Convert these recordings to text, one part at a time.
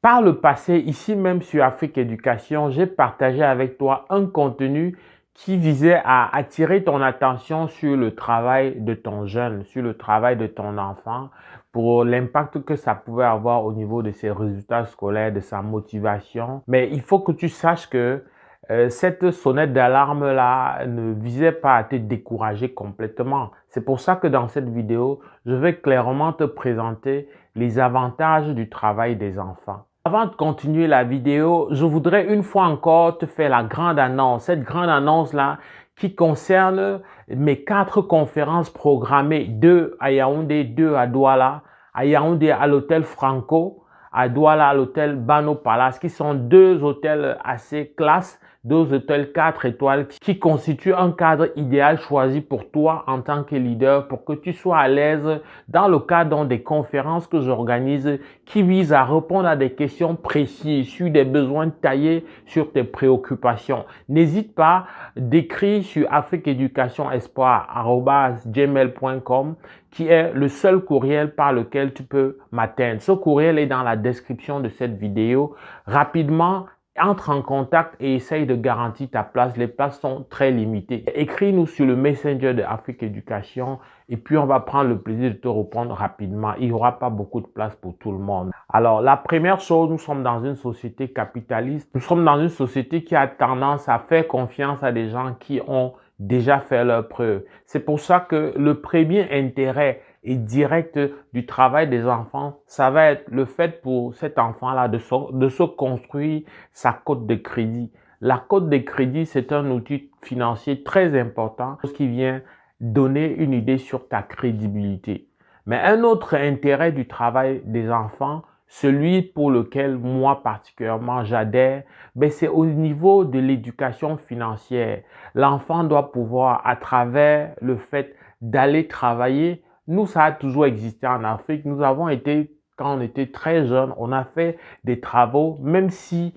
Par le passé, ici même sur Afrique Éducation, j'ai partagé avec toi un contenu qui visait à attirer ton attention sur le travail de ton jeune, sur le travail de ton enfant, pour l'impact que ça pouvait avoir au niveau de ses résultats scolaires, de sa motivation. Mais il faut que tu saches que cette sonnette d'alarme-là ne visait pas à te décourager complètement. C'est pour ça que dans cette vidéo, je vais clairement te présenter les avantages du travail des enfants. Avant de continuer la vidéo, je voudrais une fois encore te faire la grande annonce. Cette grande annonce-là qui concerne mes 4 conférences programmées, 2 à Yaoundé, 2 à Douala, à Yaoundé à l'hôtel Franco, à Douala à l'hôtel Bano Palace, qui sont 2 hôtels assez classe, 2 hôtels 4 étoiles qui constituent un cadre idéal choisi pour toi en tant que leader pour que tu sois à l'aise dans le cadre des conférences que j'organise qui visent à répondre à des questions précises sur des besoins taillés sur tes préoccupations. N'hésite pas d'écrire sur afriqueeducationespoir@gmail.com qui est le seul courriel par lequel tu peux m'atteindre. Ce courriel est dans la description de cette vidéo. Rapidement, entre en contact et essaye de garantir ta place. Les places sont très limitées. Écris-nous sur le Messenger de Afrique Éducation et puis on va prendre le plaisir de te répondre rapidement. Il n'y aura pas beaucoup de place pour tout le monde. Alors, la première chose, nous sommes dans une société capitaliste. Nous sommes dans une société qui a tendance à faire confiance à des gens qui ont déjà fait leurs preuves. C'est pour ça que le premier intérêt et direct du travail des enfants, ça va être le fait pour cet enfant-là de se construire sa cote de crédit. La cote de crédit, c'est un outil financier très important qui vient donner une idée sur ta crédibilité. Mais un autre intérêt du travail des enfants, celui pour lequel moi particulièrement j'adhère, c'est au niveau de l'éducation financière. L'enfant doit pouvoir, à travers le fait d'aller travailler, nous, ça a toujours existé en Afrique. Nous avons été, quand on était très jeunes, on a fait des travaux, même si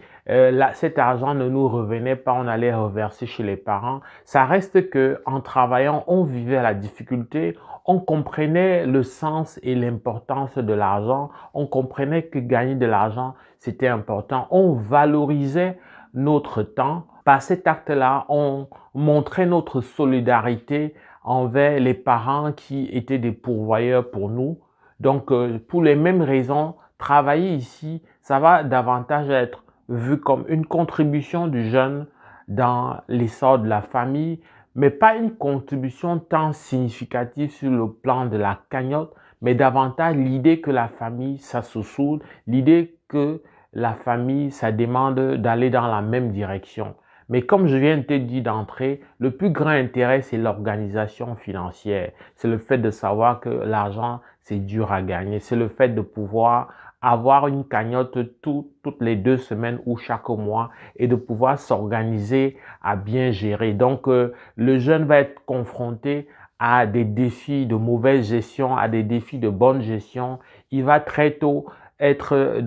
cet argent ne nous revenait pas, on allait reverser chez les parents. Ça reste que en travaillant, on vivait la difficulté, on comprenait le sens et l'importance de l'argent, on comprenait que gagner de l'argent, c'était important. On valorisait notre temps. Par cet acte-là, on montrait notre solidarité envers les parents qui étaient des pourvoyeurs pour nous. Donc, pour les mêmes raisons, travailler ici, ça va davantage être vu comme une contribution du jeune dans l'essor de la famille, mais pas une contribution tant significative sur le plan de la cagnotte, mais davantage l'idée que la famille, ça se soude, l'idée que la famille, ça demande d'aller dans la même direction. Mais comme je viens de te dire d'entrée, le plus grand intérêt, c'est l'organisation financière. C'est le fait de savoir que l'argent, c'est dur à gagner. C'est le fait de pouvoir avoir une cagnotte toutes les 2 semaines ou chaque mois et de pouvoir s'organiser à bien gérer. Donc, le jeune va être confronté à des défis de mauvaise gestion, à des défis de bonne gestion. Il va très tôt être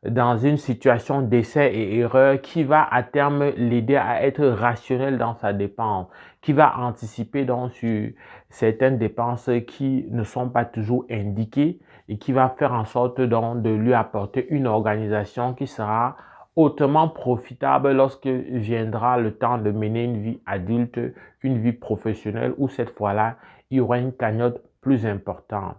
dans une situation d'essai et erreur qui va à terme l'aider à être rationnel dans sa dépense, qui va anticiper donc sur certaines dépenses qui ne sont pas toujours indiquées et qui va faire en sorte donc de lui apporter une organisation qui sera hautement profitable lorsque viendra le temps de mener une vie adulte, une vie professionnelle où cette fois-là, il y aura une cagnotte plus importante.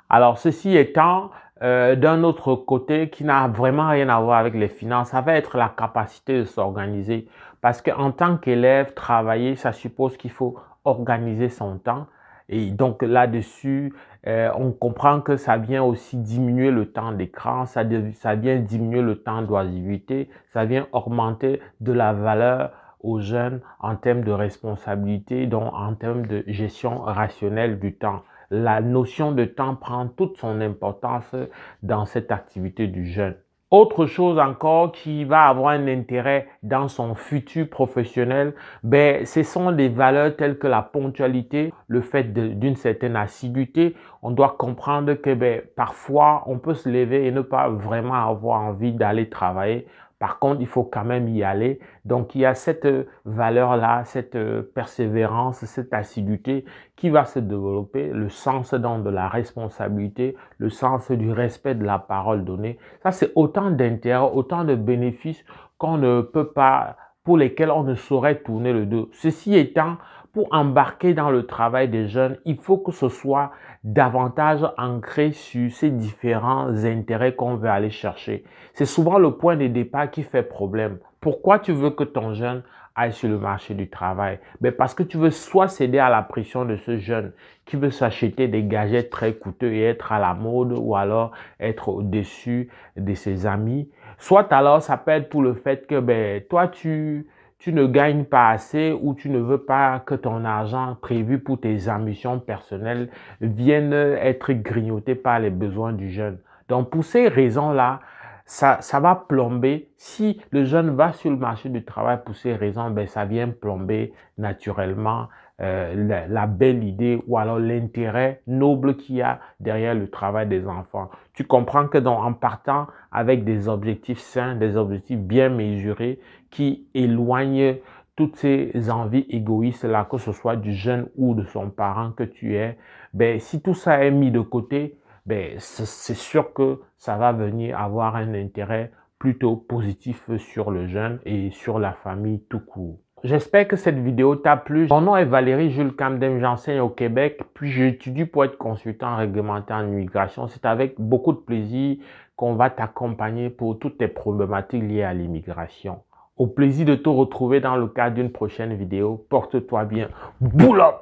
Alors, ceci étant, d'un autre côté, qui n'a vraiment rien à voir avec les finances, ça va être la capacité de s'organiser. Parce qu'en tant qu'élève, travailler, ça suppose qu'il faut organiser son temps. Et donc là-dessus, on comprend que ça vient aussi diminuer le temps d'écran, ça vient diminuer le temps d'oisiveté, ça vient augmenter de la valeur aux jeunes en termes de responsabilité, donc en termes de gestion rationnelle du temps. La notion de temps prend toute son importance dans cette activité du jeune. Autre chose encore qui va avoir un intérêt dans son futur professionnel, ce sont des valeurs telles que la ponctualité, le fait d'une certaine assiduité. On doit comprendre que parfois, on peut se lever et ne pas vraiment avoir envie d'aller travailler Par contre, il faut quand même y aller. Donc, il y a cette valeur-là, cette persévérance, cette assiduité qui va se développer, le sens donc de la responsabilité, le sens du respect de la parole donnée. Ça, c'est autant d'intérêts, autant de bénéfices qu'on ne peut pas, pour lesquels on ne saurait tourner le dos. Ceci étant, pour embarquer dans le travail des jeunes, il faut que ce soit davantage ancré sur ces différents intérêts qu'on veut aller chercher. C'est souvent le point de départ qui fait problème. Pourquoi tu veux que ton jeune aille sur le marché du travail? Ben parce que tu veux soit céder à la pression de ce jeune qui veut s'acheter des gadgets très coûteux et être à la mode, ou alors être au-dessus de ses amis. Soit alors ça peut être pour le fait que ben, toi tu ne gagnes pas assez, ou tu ne veux pas que ton argent prévu pour tes ambitions personnelles vienne être grignoté par les besoins du jeune. Donc pour ces raisons-là, ça va plomber. Si le jeune va sur le marché du travail pour ces raisons, ben, ça vient plomber naturellement la belle idée, ou alors l'intérêt noble qu'il y a derrière le travail des enfants. Tu comprends que donc, en partant avec des objectifs sains, des objectifs bien mesurés qui éloignent toutes ces envies égoïstes-là, que ce soit du jeune ou de son parent que tu es, ben, si tout ça est mis de côté, ben, c'est sûr que ça va venir avoir un intérêt plutôt positif sur le jeune et sur la famille tout court. J'espère que cette vidéo t'a plu. Mon nom est Valérie Jules Camdem, j'enseigne au Québec, puis j'étudie pour être consultant réglementaire en immigration. C'est avec beaucoup de plaisir qu'on va t'accompagner pour toutes tes problématiques liées à l'immigration. Au plaisir de te retrouver dans le cadre d'une prochaine vidéo. Porte-toi bien. Boule up!